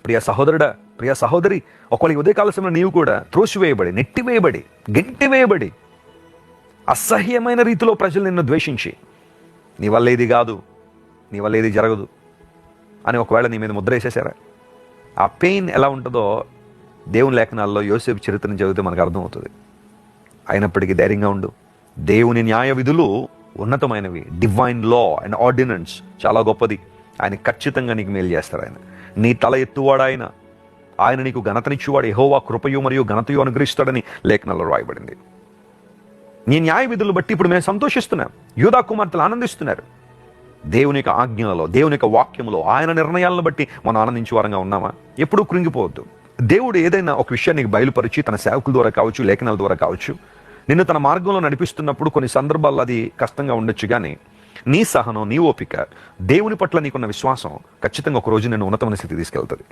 ప్రియ సహోదరుడా, ప్రియ సహోదరి, ఒకవేళ ఉదయకాల సమయంలో నీవు కూడా త్రోసివేయబడి, నెట్టివేయబడి, గెంటివేయబడి, అసహ్యమైన రీతిలో ప్రజలు నిన్ను ద్వేషించి నీ వల్ల ఇది కాదు, నీ వల్ల ఇది జరగదు అని ఒకవేళ నీ మీద ముద్ర వేసేసారా? ఆ పెయిన్ ఎలా ఉంటుందో దేవుని లేఖనాల్లో యోసేపు చరిత్రను చదివితే మనకు అర్థమవుతుంది. అయినప్పటికీ ధైర్యంగా ఉండు. దేవుని న్యాయ విధులు ఉన్నతమైనవి. డివైన్ లా అండ్ ఆర్డినెన్స్ చాలా గొప్పది. ఆయన ఖచ్చితంగా నీకు మేలు చేస్తారు. ఆయన నీ తల ఎత్తువాడు, ఆయన నీకు ఘనతనిచ్చేవాడు. యెహోవా కృపయు మరియు ఘనతయు అనుగ్రహిస్తాడని లేఖనాల్లో రాయబడింది. నీ న్యాయ విధులు బట్టి ఇప్పుడు మేము సంతోషిస్తున్నాం. యూదా కుమార్తెలు ఆనందిస్తున్నారు. దేవుని యొక్క ఆజ్ఞలలో, దేవుని యొక్క వాక్యంలో, ఆయన నిర్ణయాలను బట్టి మనం ఆనందించే వారంగా ఉన్నామా? ఎప్పుడూ కృంగిపోవద్దు. దేవుడు ఏదైనా ఒక విషయాన్ని నీకు బయలుపరిచి, తన సేవకుల ద్వారా కావచ్చు, లేఖనాల ద్వారా కావచ్చు, నిన్ను తన మార్గంలో నడిపిస్తున్నప్పుడు కొన్ని సందర్భాల్లో అది కష్టంగా ఉండొచ్చు. కానీ నీ సహనం, నీ ఓపిక, దేవుని పట్ల నీకున్న విశ్వాసం ఖచ్చితంగా ఒక రోజు నిన్ను ఉన్నతమైన స్థితికి తీసుకెళ్తుంది.